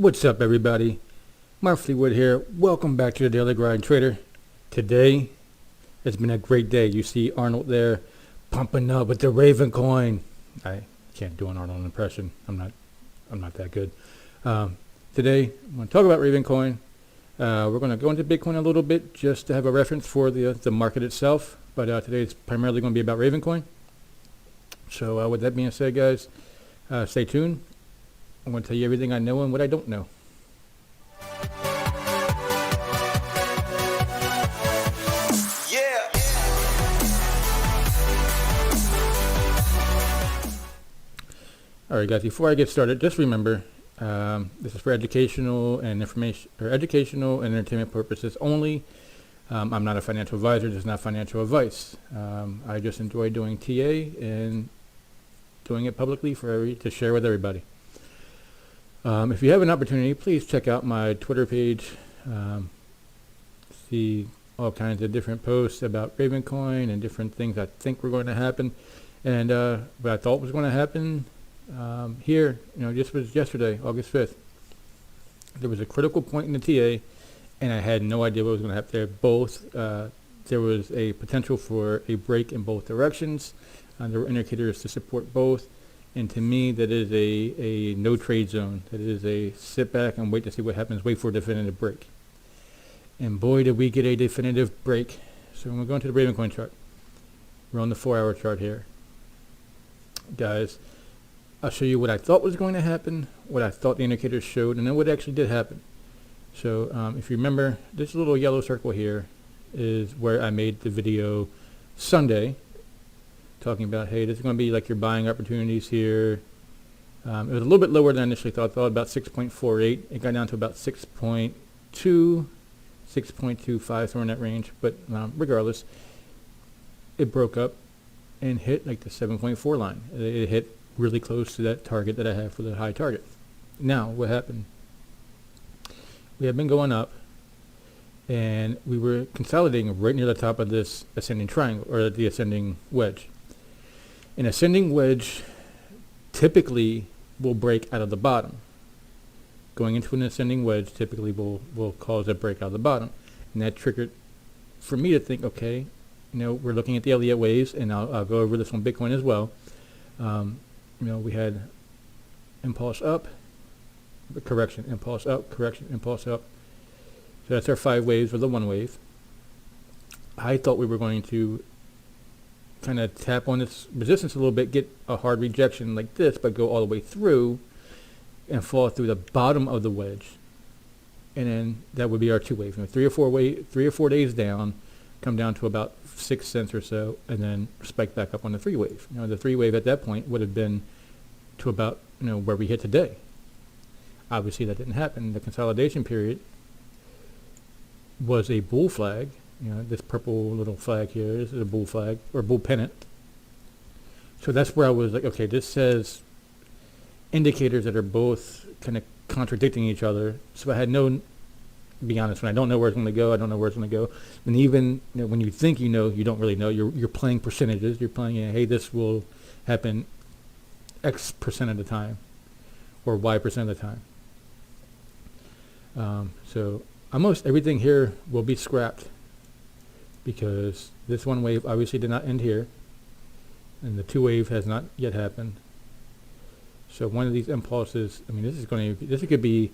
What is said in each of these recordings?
What's up, everybody? Mark Fleetwood here. Welcome back to the Daily Grind Trader. Today, it's been a great day. You see Arnold there pumping up with the Ravencoin. I can't do an Arnold impression. I'm not that good. Today, I'm going to talk about Ravencoin. We're going to go into Bitcoin a little bit just to have a reference for the market itself. But today, it's primarily going to be about Ravencoin. So with that being said, guys, stay tuned. I'm going to tell you everything I know and what I don't know. Yeah. All right, guys. Before I get started, just remember this is for educational and entertainment purposes only. I'm not a financial advisor. This is not financial advice. I just enjoy doing TA and doing it publicly to share with everybody. If you have an opportunity, please check out my Twitter page. See all kinds of different posts about Ravencoin and different things I think were going to happen, and what I thought was going to happen here. Just was yesterday, August 5th. There was a critical point in the TA, and I had no idea what was going to happen there. There was a potential for a break in both directions. There were indicators to support both. And to me, that is a no trade zone. That is a sit back and wait to see what happens, wait for a definitive break. And boy, did we get a definitive break. So we're going to the Ravencoin chart. We're on the 4-hour chart here. Guys, I'll show you what I thought was going to happen, what I thought the indicators showed, and then what actually did happen. So if you remember, this little yellow circle here is where I made the video Sunday, talking about, hey, this is going to be like your buying opportunities here. It was a little bit lower than I initially thought. I thought about 6.48. It got down to about 6.2, 6.25, somewhere in that range. But regardless, it broke up and hit like the 7.4 line. It hit really close to that target that I have for the high target. Now, what happened? We have been going up, and we were consolidating right near the top of this ascending triangle, or the ascending wedge. An ascending wedge typically will break out of the bottom. Going into an ascending wedge typically will cause a break out of the bottom. And that triggered for me to think, okay, we're looking at the Elliott waves, and I'll go over this on Bitcoin as well. We had impulse up, correction, impulse up, correction, impulse up. So that's our 5 waves, or the 1 wave. I thought we were going to kind of tap on this resistance a little bit, get a hard rejection like this, but go all the way through and fall through the bottom of the wedge. And then that would be our 2 wave. 3 or 4 days down, come down to about 6 cents or so, and then spike back up on the 3 wave. The 3 wave at that point would have been to about where we hit today. Obviously that didn't happen. The consolidation period was a bull flag. This purple little flag here is a bull flag, or bull pennant. So that's where I was like, okay, this says indicators that are both kind of contradicting each other. So I had to be honest, when I don't know where it's going to go, I don't know where it's going to go. And even when you think you don't really know. You're playing percentages. You're playing, hey, this will happen X percent of the time, or Y percent of the time. So almost everything here will be scrapped, because this 1 wave obviously did not end here, and the 2 wave has not yet happened. So one of these impulses, this could be,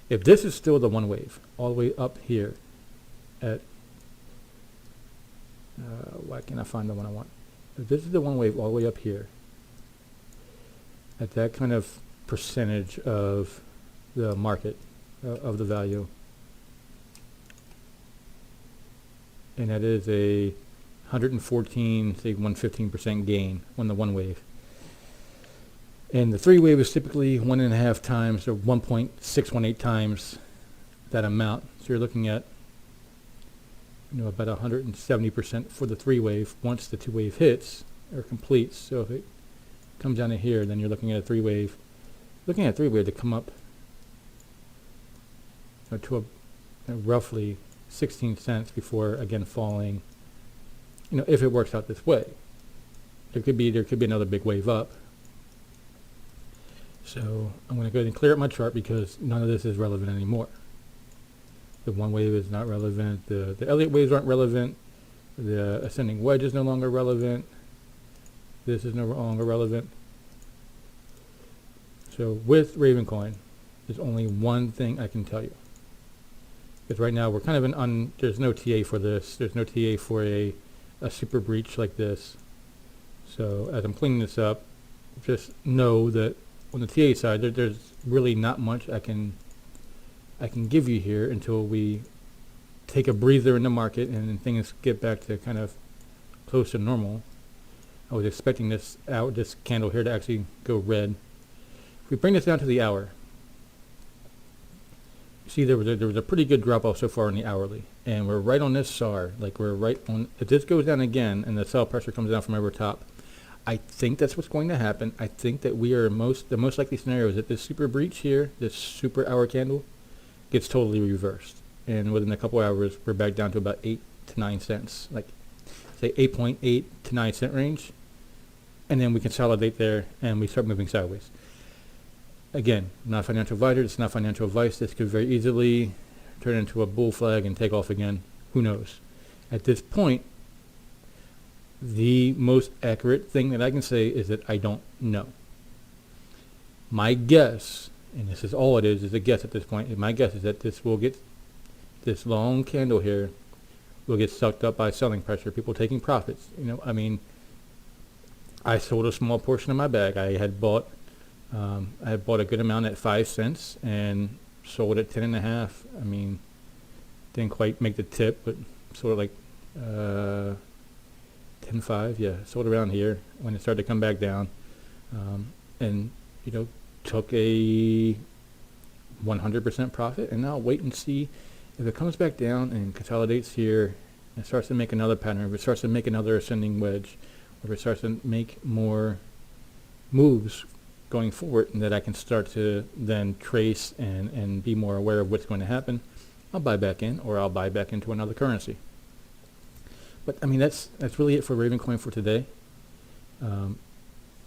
if this is still the 1 wave all the way up here at, why can't I find the one I want? If this is the 1 wave all the way up here at that kind of percentage of the market, of the value, and that is a 114, say 115% gain on the 1 wave. And the 3 wave is typically 1.5 times, or 1.618 times that amount. So you're looking at about 170% for the 3 wave once the 2 wave hits or completes. So if it comes down to here, then you're looking at a 3 wave. Looking at a 3 wave to come up to roughly 16 cents before again falling, if it works out this way. There could be another big wave up. So I'm going to go ahead and clear up my chart because none of this is relevant anymore. The one wave is not relevant. The Elliott waves aren't relevant. The ascending wedge is no longer relevant. This is no longer relevant. So with Ravencoin, there's only one thing I can tell you. Because right now we're kind of there's no TA for this. There's no TA for a super breach like this. So as I'm cleaning this up, just know that on the TA side, there's really not much I can give you here until we take a breather in the market and things get back to kind of close to normal. I was expecting this candle here to actually go red. If we bring this down to the hour, see there was a pretty good drop off so far in the hourly, and we're right on this SAR. Like we're right on. If this goes down again and the sell pressure comes down from over top, I think that's what's going to happen. I think that the most likely scenario is that this super breach here, this super hour candle, gets totally reversed, and within a couple hours we're back down to about 8 to 9 cents, like say 8.8 to 9 cent range, and then we consolidate there and we start moving sideways. Again, not a financial advisor, it's not financial advice. This could very easily turn into a bull flag and take off again. Who knows? At this point, the most accurate thing that I can say is that I don't know. My guess, and this is all it is a guess at this point, my guess is that this long candle here will get sucked up by selling pressure, people taking profits. I mean, I sold a small portion of my bag. I had bought a good amount at 5 cents and sold at 10.5. I mean, didn't quite make the tip, but sort of like 10.5. Yeah, sold around here when it started to come back down, and took a 100% profit. And now I'll wait and see if it comes back down and consolidates here and starts to make another pattern. If it starts to make another ascending wedge, or if it starts to make more moves going forward, and that I can start to then trace and be more aware of what's going to happen, I'll buy back in, or I'll buy back into another currency. But I mean, that's really it for Ravencoin for today.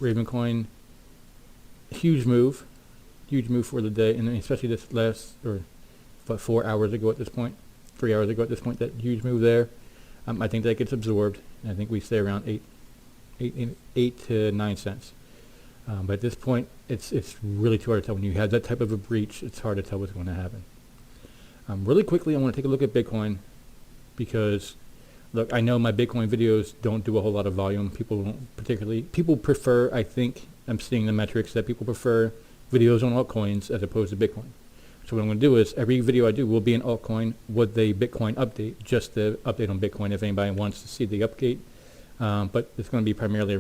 Ravencoin, huge move for the day, and especially this last, or 4 hours ago at this point, 3 hours ago at this point, that huge move there. I think that gets absorbed, and I think we stay around 8 to 9 cents. But at this point, it's really too hard to tell. When you have that type of a breach, it's hard to tell what's going to happen. Really quickly, I want to take a look at Bitcoin, because look, I know my Bitcoin videos don't do a whole lot of volume. People prefer, I think, I'm seeing the metrics that people prefer videos on altcoins as opposed to Bitcoin. So what I'm going to do is every video I do will be an altcoin with a Bitcoin update, just the update on Bitcoin if anybody wants to see the update. But it's going to be primarily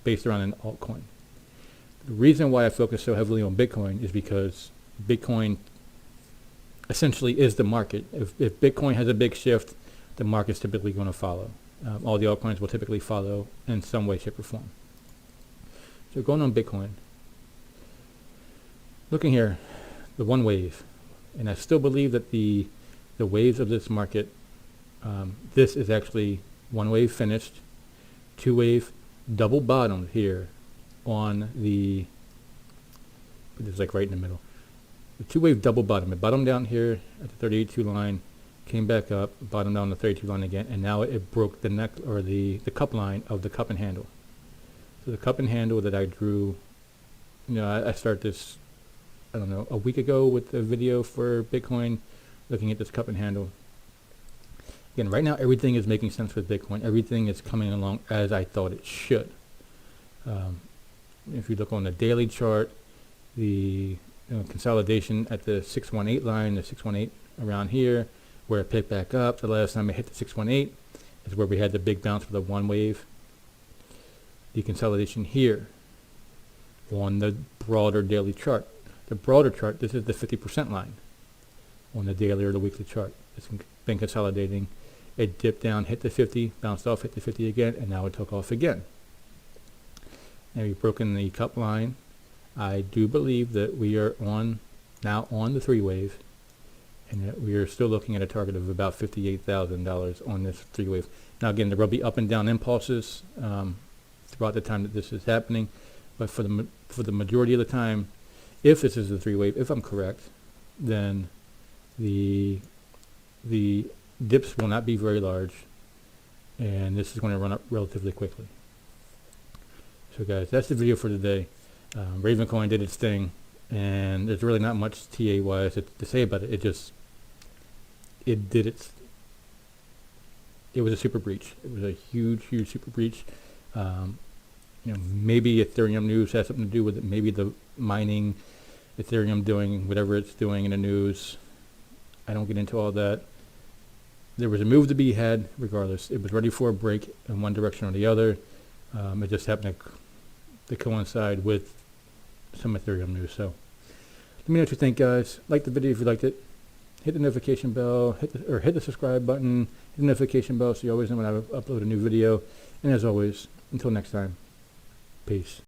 based around an altcoin. The reason why I focus so heavily on Bitcoin is because Bitcoin essentially is the market. If Bitcoin has a big shift, the market's typically going to follow. All the altcoins will typically follow in some way, shape, or form. So going on Bitcoin, looking here, the one wave, and I still believe that the waves of this market, this is actually one wave finished, two wave double bottomed here on the, it's like right in the middle. The two wave double bottom. It bottomed down here at the 38.2 line, came back up, bottomed down the 32 line again, and now it broke the neck, or the cup line of the cup and handle. So the cup and handle that I drew, I started this, I don't know, a week ago with the video for Bitcoin, looking at this cup and handle. Again, right now everything is making sense with Bitcoin. Everything is coming along as I thought it should. If you look on the daily chart, the consolidation at the 618 line, the 618 around here, where it picked back up. The last time it hit the 618 is where we had the big bounce for the one wave. The consolidation here on the broader daily chart. The broader chart, this is the 50% line on the daily or the weekly chart. It's been consolidating. It dipped down, hit the 50, bounced off, hit the 50 again, and now it took off again. Now we've broken the cup line. I do believe that we are now on the three wave, and that we are still looking at a target of about $58,000 on this three wave. Now again, there will be up and down impulses throughout the time that this is happening, but for the majority of the time, if this is a three-wave, if I'm correct, then the dips will not be very large, and this is going to run up relatively quickly. So guys, that's the video for today. Ravencoin did its thing, and there's really not much TA-wise to say about it. It did its. It was a super breach. It was a huge super breach. Maybe Ethereum news has something to do with it. Maybe the mining, Ethereum doing whatever it's doing in the news. I don't get into all that. There was a move to be had regardless. It was ready for a break in one direction or the other. It just happened to coincide with some Ethereum news. So let me know what you think, guys. Like the video if you liked it. Hit the notification bell, hit the subscribe button, hit the notification bell so you always know when I upload a new video. And as always, until next time, peace.